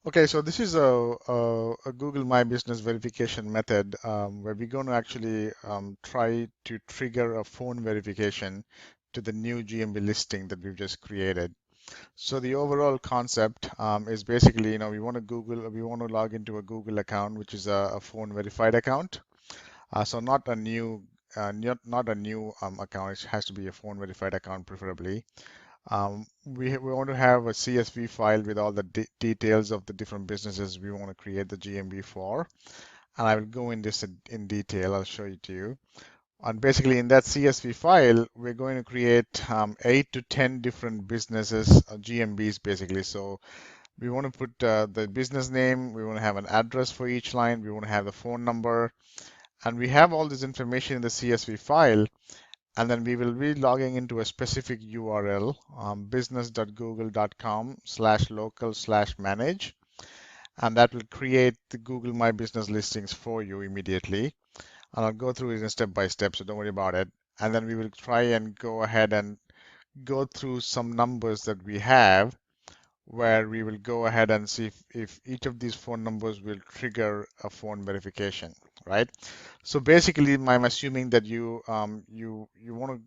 Okay, so this is a Google My Business verification method where we're going to actually try to trigger a phone verification to the new GMB listing that we've just created. So the overall concept is basically, we want to log into a Google account, which is a phone verified account. So not a new account. It has to be a phone verified account, preferably. We want to have a CSV file with all the details of the different businesses we want to create the GMB for. And I will go in this in detail. I'll show it to you. And basically, in that CSV file, we're going to create 8 to 10 different businesses, GMBs basically. So we want to put the business name, we want to have an address for each line, we want to have the phone number, and we have all this information in the CSV file. And then we will be logging into a specific URL, business.google.com/local/manage, and that will create the Google My Business listings for you immediately. And I'll go through it in step by step, so don't worry about it. And then we will try and go ahead and go through some numbers that we have, where we will go ahead and see if each of these phone numbers will trigger a phone verification, right? So basically, I'm assuming that you want to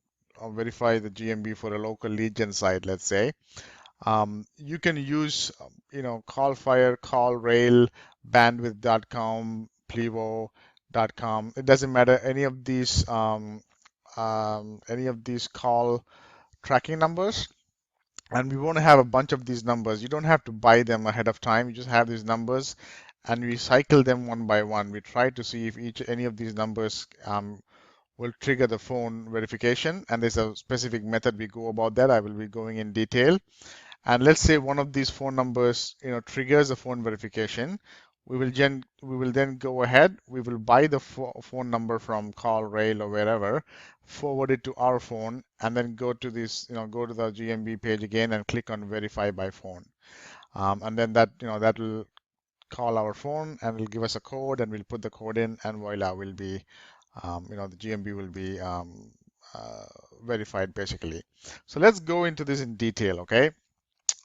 verify the GMB for a local lead gen site, let's say. You can use, Callfire, CallRail, Bandwidth.com, Plivo.com. It doesn't matter any of these call tracking numbers. And we want to have a bunch of these numbers. You don't have to buy them ahead of time. You just have these numbers, and we cycle them one by one. We try to see if any of these numbers will trigger the phone verification. And there's a specific method we go about that. I will be going in detail. And let's say one of these phone numbers, triggers a phone verification. We will then go ahead. We will buy the phone number from CallRail or wherever, forward it to our phone, and then go to the GMB page again and click on Verify by Phone. And then that will call our phone and will give us a code, and we'll put the code in, and voila, the GMB will be verified basically. So let's go into this in detail, okay?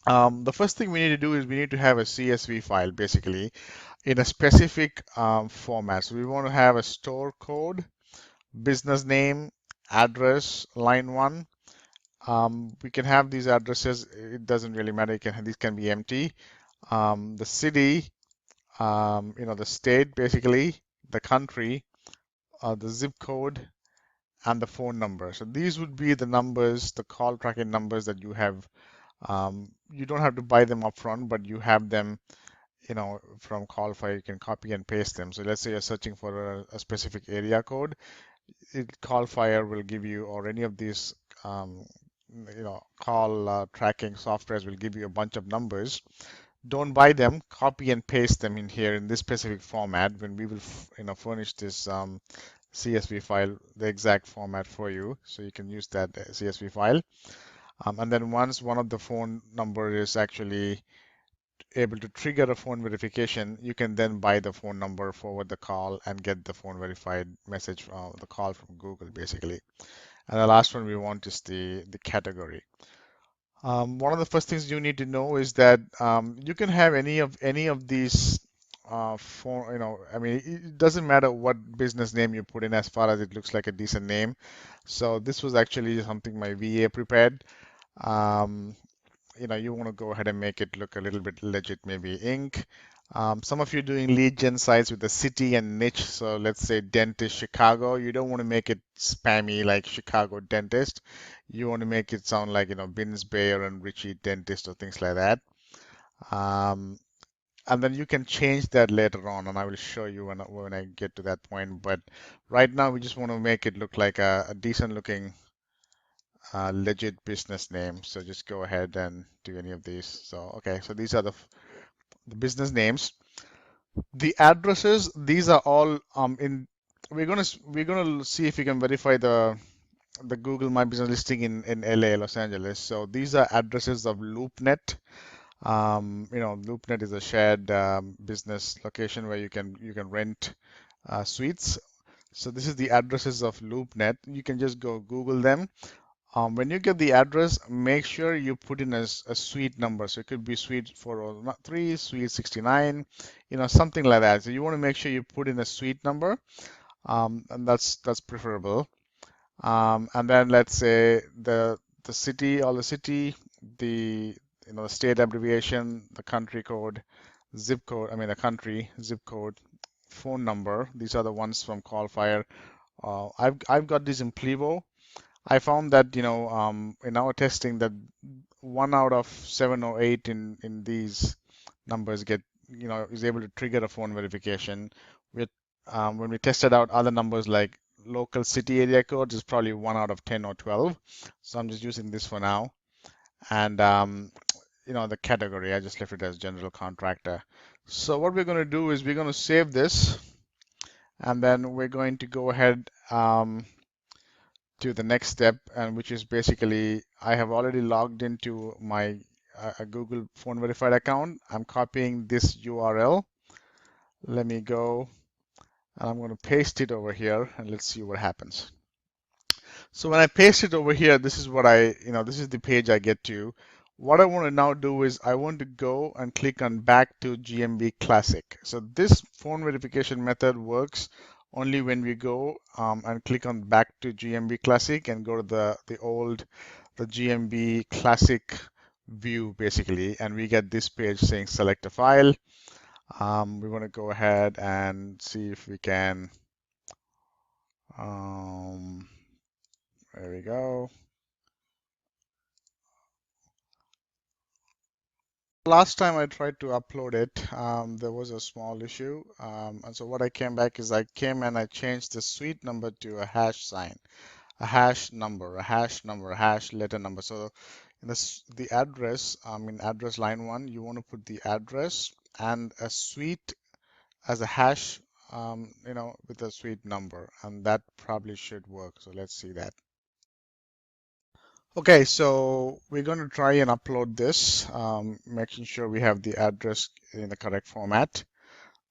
The first thing we need to do is we need to have a CSV file basically in a specific format. So we want to have a store code, business name, address, line one. We can have these addresses. It doesn't really matter. These can be empty. The city, the state basically, the country, the zip code, and the phone number. So these would be the numbers, the call tracking numbers that you have. You don't have to buy them upfront, but you have them, from Callfire. You can copy and paste them. So let's say you're searching for a specific area code. Callfire will give you, or any of these, call tracking softwares will give you a bunch of numbers. Don't buy them. Copy and paste them in here in this specific format. When we will, furnish this CSV file, the exact format for you, so you can use that CSV file. And then once one of the phone number is actually able to trigger a phone verification, you can then buy the phone number, forward the call, and get the phone verified message, the call from Google, basically. And the last one we want is the category. One of the first things you need to know is that you can have any of these phone, I mean, it doesn't matter what business name you put in as far as it looks like a decent name. So this was actually something my VA prepared. Um, you want to go ahead and make it look a little bit legit, maybe Inc. Some of you doing lead gen sites with the city and niche. So let's say dentist Chicago. You don't want to make it spammy like Chicago dentist. You want to make it sound like, Bins Bayer and Richie dentist or things like that. Um, and then you can change that later on, and I will show you when I get to that point. But right now, we just want to make it look like a decent looking legit business name. So just go ahead and do any of these. So, okay, so these are the business names. The addresses, these are all we're gonna see if we can verify the Google My Business listing in LA, Los Angeles. So these are addresses of LoopNet. LoopNet is a shared business location where you can rent suites. So this is the addresses of LoopNet. You can just go Google them. When you get the address, make sure you put in a suite number. So it could be suite 403, suite 69, something like that. So you want to make sure you put in a suite number, and that's preferable. And then let's say the city or the city, the the state abbreviation, the country code, zip code, I mean the country, zip code, phone number. These are the ones from Qualifier. I've got these in Plivo. I found that in our testing that 1 out of 7 or 8 in these numbers get is able to trigger a phone verification. With When we tested out other numbers like local city area codes, is probably 1 out of 10 or 12. So I'm just using this for now. And the category, I just left it as general contractor. So what we're going to do is we're going to save this, and then we're going to go ahead to the next step, and which is basically I have already logged into my Google Phone Verified account. I'm copying this URL. Let me go, and I'm going to paste it over here, and let's see what happens. So when I paste it over here, this is what this is the page I get to. What I want to now do is I want to go and click on back to GMB Classic. So this phone verification method works only when we go and click on back to GMB Classic and go to the GMB Classic view basically, and we get this page saying select a file. We want to go ahead and see if we can. There we go. Last time I tried to upload it, there was a small issue. And so what I came back is I came and I changed the suite number to a hash sign, a hash number, a hash number, a hash letter number. So in the address, in address line 1, you want to put the address and a suite as a hash, with a suite number, and that probably should work. So let's see that. Okay, so we're going to try and upload this, making sure we have the address in the correct format,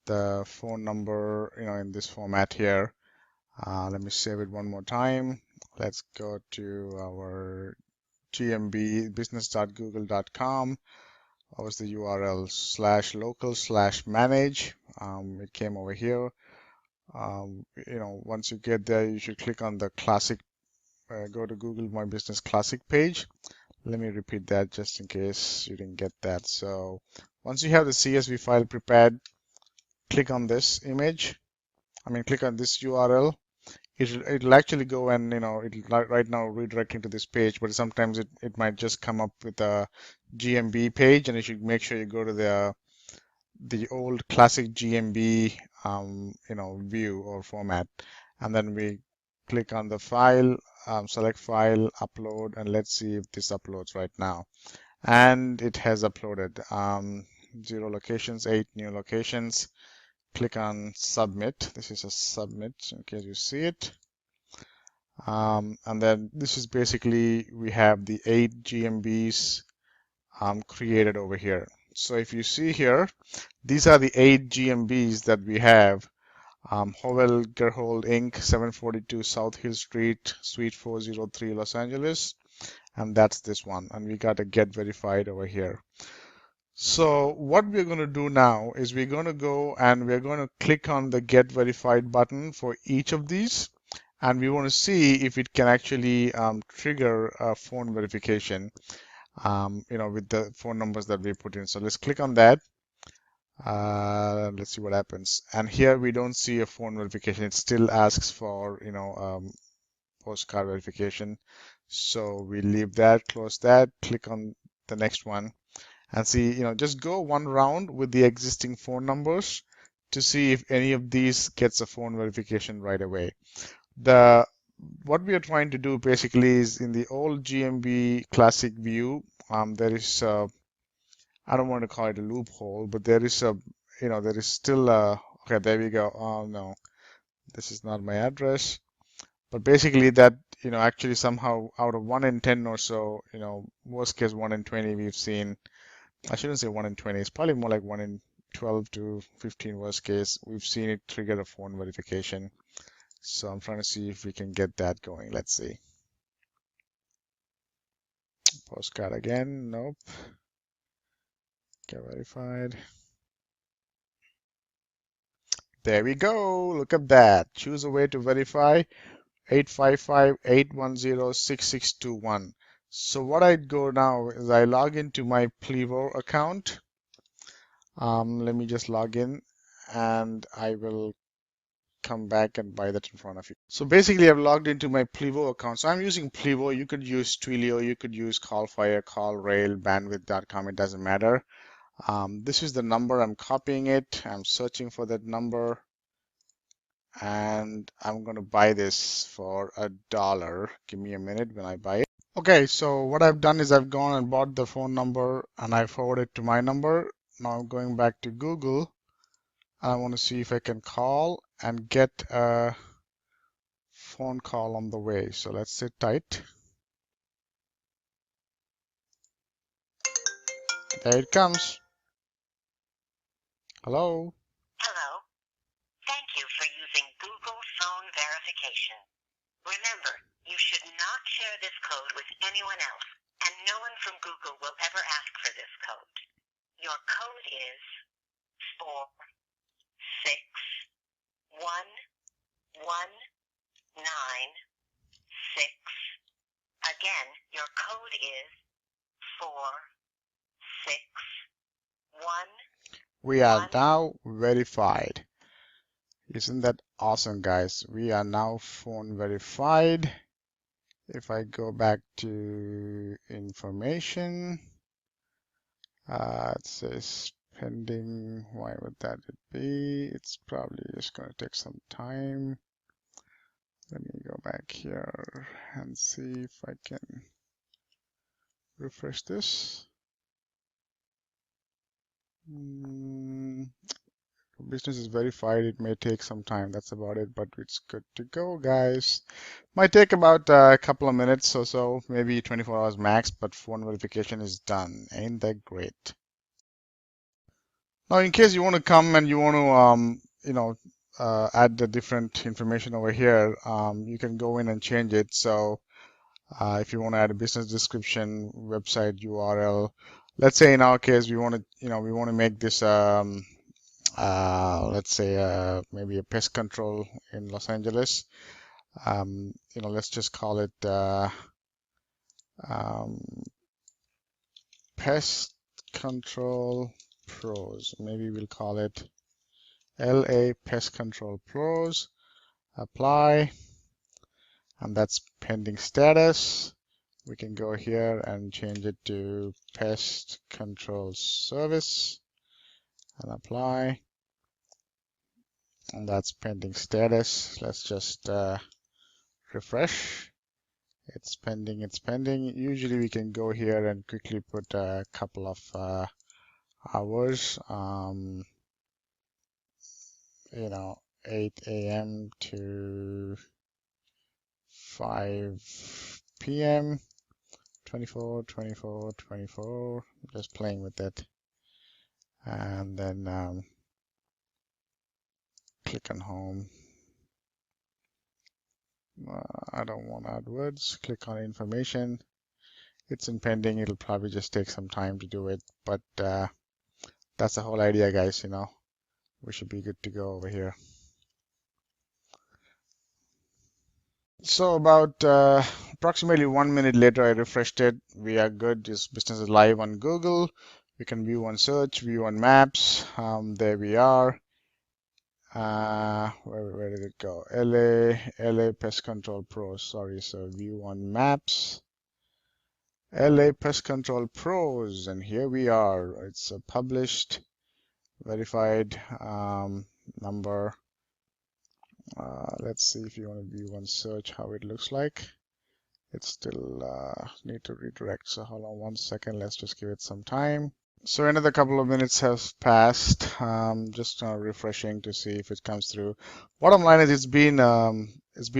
the phone number, in this format here. Let me save it one more time. Let's go to our GMB business.google.com. What was the URL? /local/manage. It came over here. Once you get there, you should click on the classic, go to Google My Business Classic page. Let me repeat that just in case you didn't get that. So once you have the CSV file prepared, click on this image. Click on this URL. It'll actually go and, it'll right now redirecting to this page, but sometimes it might just come up with a GMB page, and you should make sure you go to the old classic GMB, view or format. And then we click on the file, select file, upload, and let's see if this uploads right now. And it has uploaded. 0 locations, 8 new locations. Click on submit. This is a submit in case you see it. And then this is basically, we have the 8 GMBs created over here. So if you see here, these are the 8 GMBs that we have. Howell Gerhold Inc., 742 South Hill Street, Suite 403, Los Angeles. And that's this one. And we got a get verified over here. So what we're going to do now is we're going to go and we're going to click on the get verified button for each of these. And we want to see if it can actually trigger a phone verification, with the phone numbers that we put in. So let's click on that. Let's see what happens. And here we don't see a phone verification. It still asks for, postcard verification. So we leave that, close that, click on the next one, and see, just go one round with the existing phone numbers to see if any of these gets a phone verification right away. What we are trying to do basically is in the old GMB classic view, there is I don't want to call it a loophole, but there is still okay, there we go. Oh no, this is not my address. But basically that, actually somehow out of 1 in 10 or so, worst case 1 in 20 we've seen. I shouldn't say 1 in 20, it's probably more like 1 in 12 to 15 worst case. We've seen it trigger a phone verification. So I'm trying to see if we can get that going. Let's see. Postcard again, nope. Get verified. There we go. Look at that. Choose a way to verify 855-810-6621. So what I go now is I log into my Plivo account. Let me just log in and I will come back and buy that in front of you. So basically I've logged into my Plivo account. So I'm using Plivo. You could use Twilio, you could use Callfire, CallRail, bandwidth.com, it doesn't matter. This is the number, I'm copying it, I'm searching for that number, and I'm going to buy this for $1. Give me a minute when I buy it. Okay, so what I've done is I've gone and bought the phone number and I forwarded to my number. Now I'm going back to Google. I want to see if I can call and get a phone call on the way. So let's sit tight. There it comes. Hello. Hello. Thank you for using Google Phone Verification. Remember, you should not share this code with anyone else, and no one from Google will ever ask for this code. Your code is 4611996. Again, your code is 461. We are now verified. Isn't that awesome, guys? We are now phone verified. If I go back to information, it says pending. Why would that be? It's probably just going to take some time. Let me go back here and see if I can refresh this. Business is verified. It may take some time. That's about it, but it's good to go, guys. Might take about a couple of minutes or so, maybe 24 hours max, but phone verification is done. Ain't that great? Now, in case you want to come and you want to, add the different information over here, you can go in and change it. So, if you want to add a business description, website URL, let's say in our case we want to, we want to make this, let's say maybe a pest control in Los Angeles. Let's just call it pest control pros. Maybe we'll call it LA Pest Control Pros. Apply, and that's pending status. We can go here and change it to Pest Control Service and apply, and that's pending status. Let's just refresh. It's pending, it's pending. Usually we can go here and quickly put a couple of hours, 8 a.m. to 5 p.m. 24, 24, 24. Just playing with it. And then click on home. I don't want to add words. Click on information. It's in pending. It'll probably just take some time to do it, but that's the whole idea, guys. We should be good to go over here. So about approximately 1 minute later, I refreshed it. We are good. This business is live on Google. We can view on search, view on maps. There we are. Where did it go? LA Pest Control Pros. Sorry, so view on maps. LA Pest Control Pros, and here we are. It's a published, verified number. Let's see if you want to view on search how it looks like. It's still need to redirect. So hold on 1 second. Let's just give it some time. So another couple of minutes have passed. Just refreshing to see if it comes through. Bottom line is it's been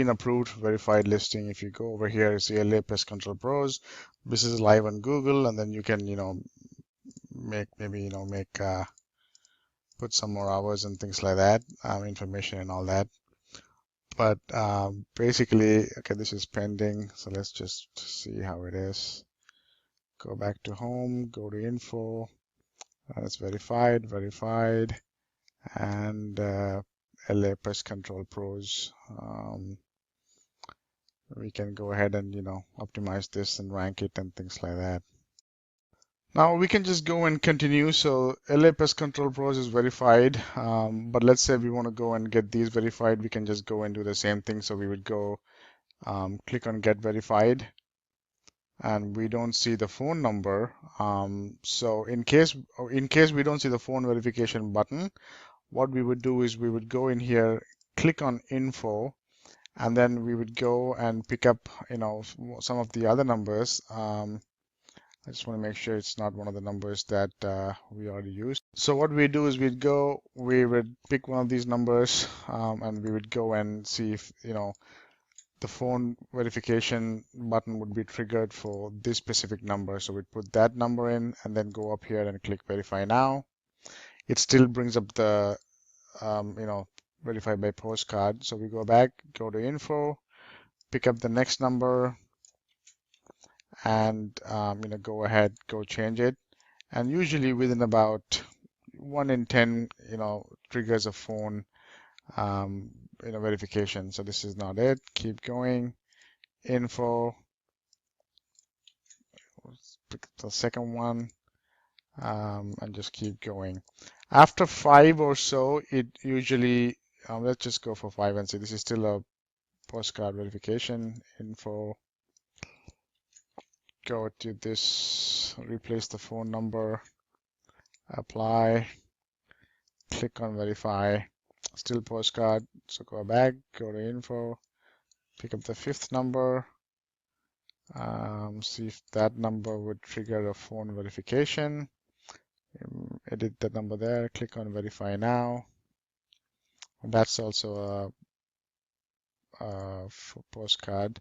approved, verified listing. If you go over here, you see LA Pest Control Pros. This is live on Google, and then you can put some more hours and things like that, information and all that. But basically, okay, this is pending. So let's just see how it is. Go back to home, go to info, it's verified, and LA Pest Control Pros. We can go ahead and, optimize this and rank it and things like that. Now we can just go and continue. So LA Pest Control Pros is verified, but let's say we want to go and get these verified, we can just go and do the same thing. So we would go click on Get Verified, and we don't see the phone number. So in case we don't see the phone verification button, what we would do is we would go in here, click on Info, and then we would go and pick up, some of the other numbers. I just want to make sure it's not one of the numbers that we already used. So what we do is we would pick one of these numbers, and we would go and see if, the phone verification button would be triggered for this specific number. So we'd put that number in and then go up here and click Verify Now. It still brings up the, Verify by Postcard. So we go back, go to Info, pick up the next number, and go ahead, go change it. And usually within about 1 in 10, triggers a phone verification. So this is not it. Keep going. Info. Let's pick the second one, and just keep going. After 5 or so, it usually, let's just go for 5 and see. This is still a postcard verification. Info. Go to this, replace the phone number, apply, click on verify, still postcard. So go back, go to info, pick up the 5th number, see if that number would trigger a phone verification. Edit the number there, click on verify now. That's also a postcard.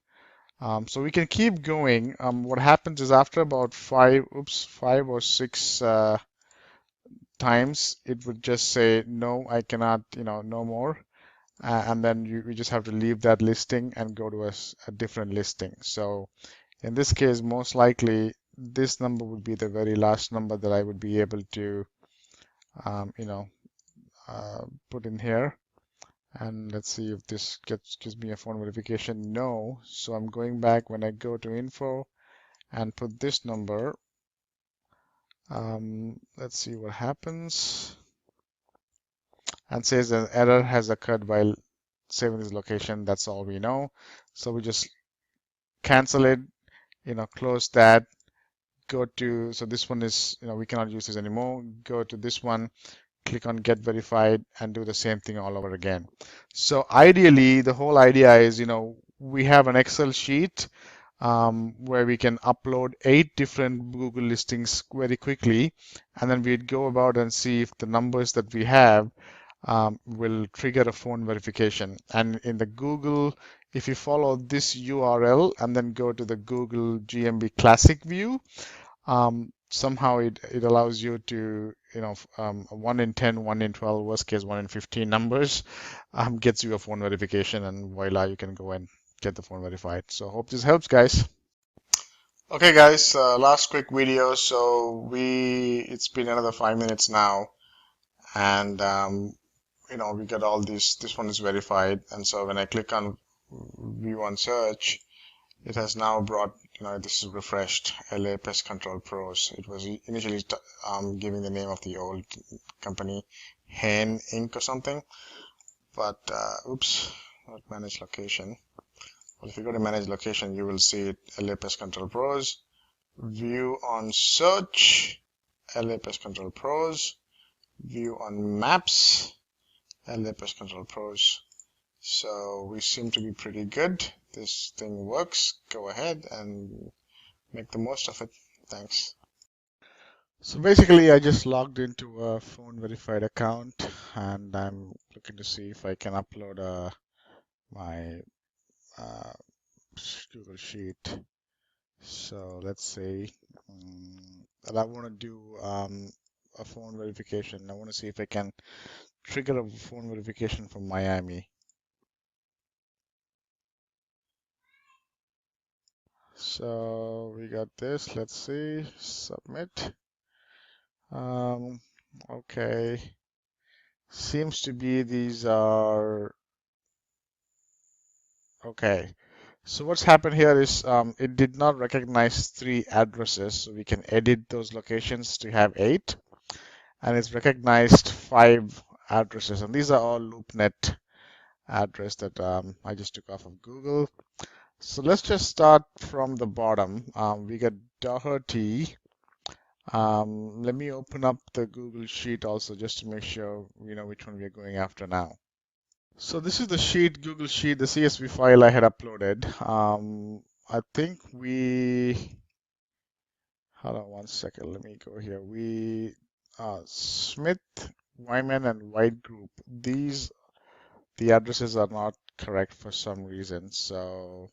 So we can keep going. What happens is after about 5 or 6 times, it would just say, no, I cannot, no more. And then we just have to leave that listing and go to a different listing. So in this case, most likely, this number would be the very last number that I would be able to, put in here. And let's see if this gives me a phone verification. No. So I'm going back when I go to info and put this number. Let's see what happens. And says an error has occurred while saving this location. That's all we know. So we just cancel it, close that, go to, so this one is, we cannot use this anymore. Go to this one, click on Get Verified, and do the same thing all over again. So ideally, the whole idea is, we have an Excel sheet where we can upload 8 different Google listings very quickly, and then we'd go about and see if the numbers that we have will trigger a phone verification. And in the Google, if you follow this URL and then go to the Google GMB Classic view, somehow it allows you to, 1 in 10, 1 in 12, worst case 1 in 15 numbers gets you a phone verification, and voila, you can go and get the phone verified. So hope this helps, guys. Okay, guys, last quick video. So it's been another 5 minutes now, and we got all these. This one is verified, and so when I click on view on search, it has now brought, this is refreshed, LA Pest Control Pros. It was initially giving the name of the old company, Hen Inc. or something, but not manage location. Well, if you go to manage location, you will see it, LA Pest Control Pros. View on search, LA Pest Control Pros. View on maps, LA Pest Control Pros. So we seem to be pretty good. This thing works. Go ahead and make the most of it. Thanks. So basically, I just logged into a phone verified account, and I'm looking to see if I can upload my Google Sheet. So let's say that I want to do a phone verification. I want to see if I can trigger a phone verification from Miami. So we got this. Let's see. Submit. Um, okay. Seems to be these are okay. So what's happened here is it did not recognize three addresses, so we can edit those locations to have eight, and it's recognized five addresses, and these are all LoopNet address that I just took off of Google. So let's just start from the bottom. We got Doherty. Let me open up the Google Sheet also just to make sure we know which one we are going after now. So this is the sheet, Google Sheet, the CSV file I had uploaded. I think hold on one second, let me go here. Smith, Wyman, and White Group. The addresses are not correct for some reason. So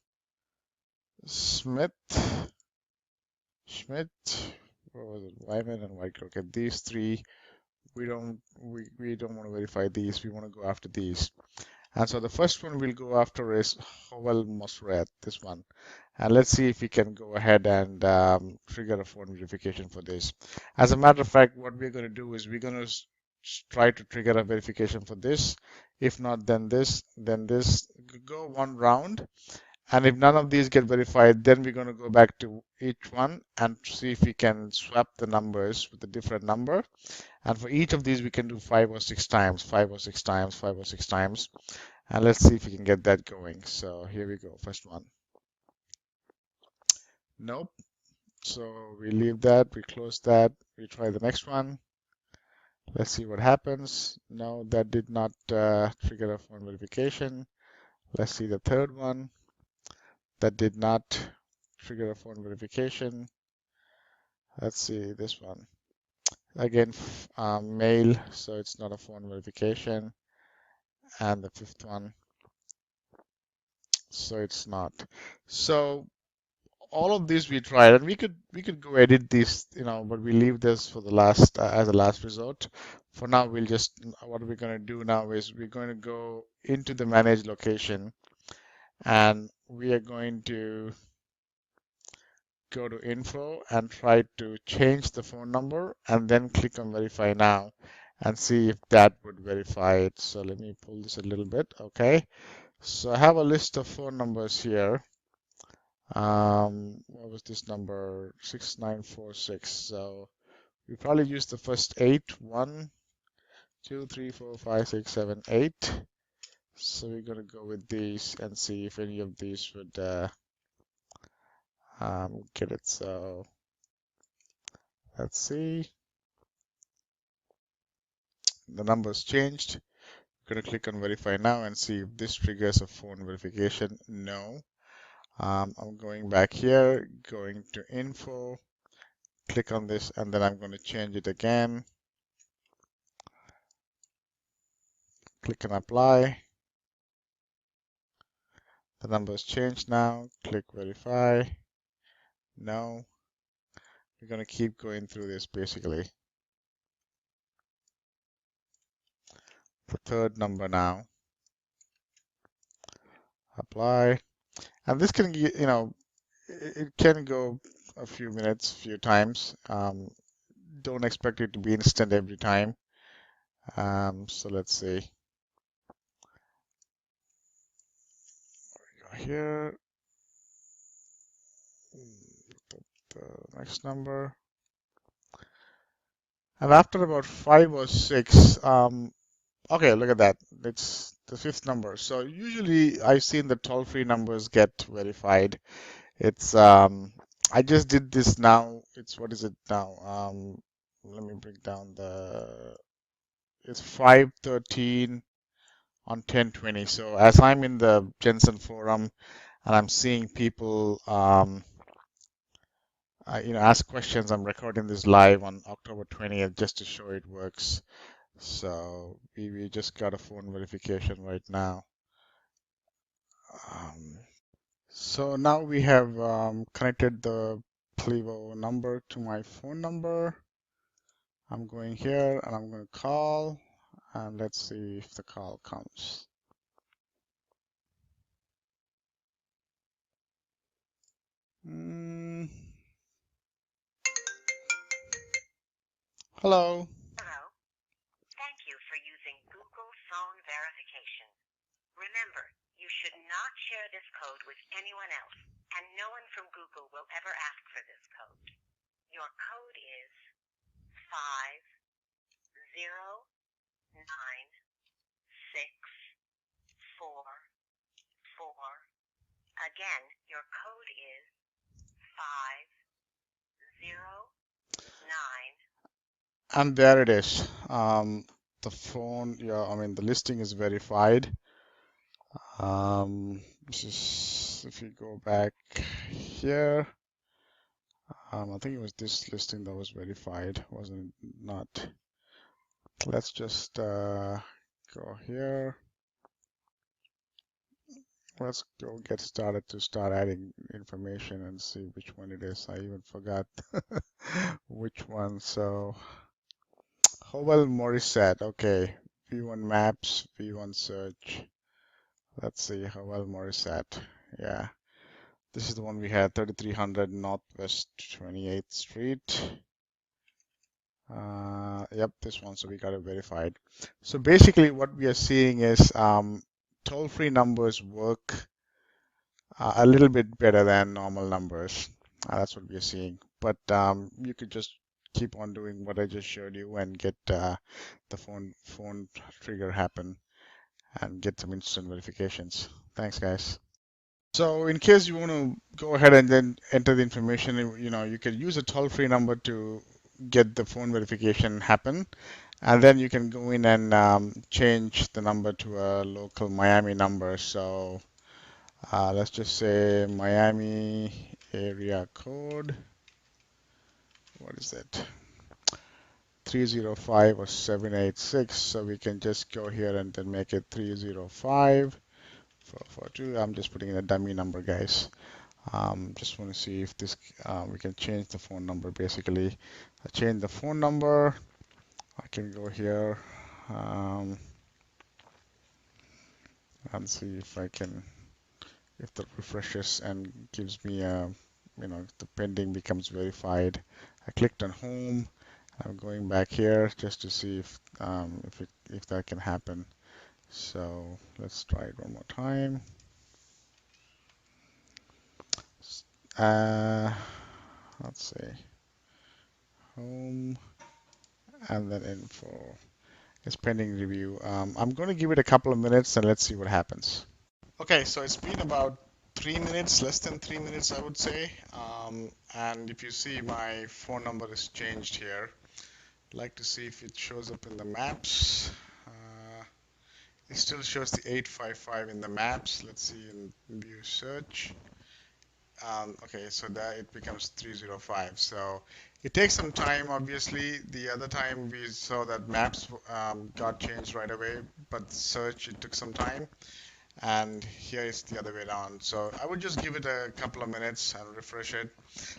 Smith, Schmidt, what was it? Wyman and White Group. Okay, these three, we don't want to verify these. We want to go after these. And so the first one we'll go after is Howell Mosret, this one. And let's see if we can go ahead and trigger a phone verification for this. As a matter of fact, what we're going to do is we're going to try to trigger a verification for this. If not, then this, then this. Go one round. And if none of these get verified, then we're going to go back to each one and see if we can swap the numbers with a different number. And for each of these, we can do 5 or 6 times, 5 or 6 times, 5 or 6 times. And let's see if we can get that going. So here we go. First one. Nope. So we leave that. We close that. We try the next one. Let's see what happens. No, that did not trigger a phone verification. Let's see the third one. That did not trigger a phone verification. Let's see this one. Again, mail, so it's not a phone verification. And the fifth one, so it's not. So all of these we tried, and we could go edit these, but we leave this for the last as a last resort. For now, we'll just what we're going to do now is we're going to go into the manage location, and we are going to go to info and try to change the phone number, and then click on verify now, and see if that would verify it. So let me pull this a little bit. Okay, so I have a list of phone numbers here. What was this number? 6946. So we probably use the first eight. 1, 2, 3, 4, 5, 6, 7, 8. So we're gonna go with these and see if any of these would get it. So let's see. The numbers changed. We're gonna click on verify now and see if this triggers a phone verification. No. I'm going back here, going to info, click on this, and then I'm going to change it again. Click on apply. The number has changed now. Click verify. No. We're going to keep going through this basically. The third number now. Apply. And this can, it can go a few minutes, few times. Don't expect it to be instant every time. So let's see. Go here. The next number. And after about 5 or 6, okay, look at that. It's the fifth number. So usually I've seen the toll-free numbers get verified. It's I just did this now. It's what is it now? Let me break down it's 5:13 on 10:20. So as I'm in the Jensen forum and I'm seeing people ask questions, I'm recording this live on October 20th just to show it works. So we just got a phone verification right now. So now we have connected the Plivo number to my phone number. I'm going here and I'm going to call, and let's see if the call comes. Mm, hello. Hello. Thank you for using Google Phone Verification. Remember, you should not share this code with anyone else, and no one from Google will ever ask for this code. Your code is 509644. Again, your code is 509. And there it is. The phone, yeah, I mean, the listing is verified. This is, if you go back here, I think it was this listing that was verified, wasn't it? Not. Let's just go here. Let's go get started to start adding information and see which one it is. I even forgot which one. So, Howell Morissette. Okay. V1 Maps, V1 Search. Let's see, Howell Morissette. Yeah. This is the one we had, 3300 Northwest 28th Street. Yep, this one. So we got it verified. So basically, what we are seeing is toll-free numbers work a little bit better than normal numbers. That's what we are seeing. But you could just keep on doing what I just showed you and get the phone trigger happen and get some instant verifications. Thanks, guys. So in case you want to go ahead and then enter the information, you can use a toll-free number to get the phone verification happen, and then you can go in and change the number to a local Miami number. So let's just say Miami area code. What is that? 305 or 786. So we can just go here and then make it 305 442. I'm just putting in a dummy number, guys. Just want to see if this we can change the phone number. Basically, I change the phone number. I can go here and see if I can, if that refreshes and gives me a, the pending becomes verified. I clicked on home. I'm going back here just to see if that can happen. So let's try it one more time. Uh, let's see, home, and then info. It's pending review. I'm going to give it a couple of minutes and let's see what happens. Okay, so it's been about 3 minutes, less than 3 minutes, I would say. And if you see, my phone number is changed here. I'd like to see if it shows up in the maps. It still shows the 855 in the maps. Let's see in view search. Okay, so that it becomes 305. So it takes some time, obviously. The other time we saw that maps got changed right away, but search, it took some time. And here is the other way around. So I would just give it a couple of minutes and refresh it.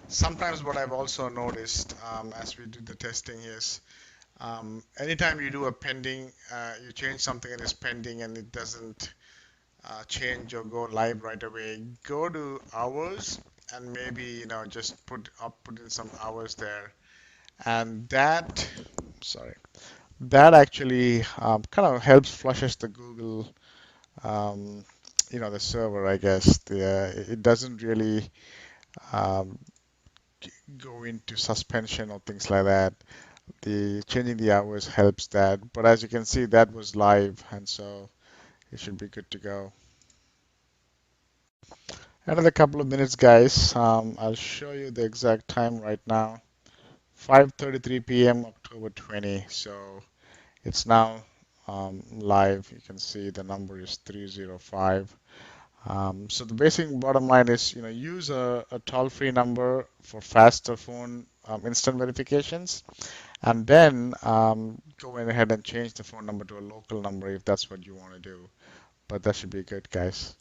Sometimes what I've also noticed as we do the testing is anytime you do a pending, you change something and it's pending and it doesn't change or go live right away, go to hours and maybe just put in some hours there, and that actually kind of helps flushes the Google the server, I guess. It doesn't really um, go into suspension or things like that. The changing the hours helps that, but as you can see, that was live, and so it should be good to go. Another couple of minutes, guys. I'll show you the exact time right now. 5:33 p.m. October 20. So it's now live. You can see the number is 305. So the basic bottom line is, use a toll-free number for faster phone instant verifications, and then go ahead and change the phone number to a local number if that's what you want to do. But that should be good, guys.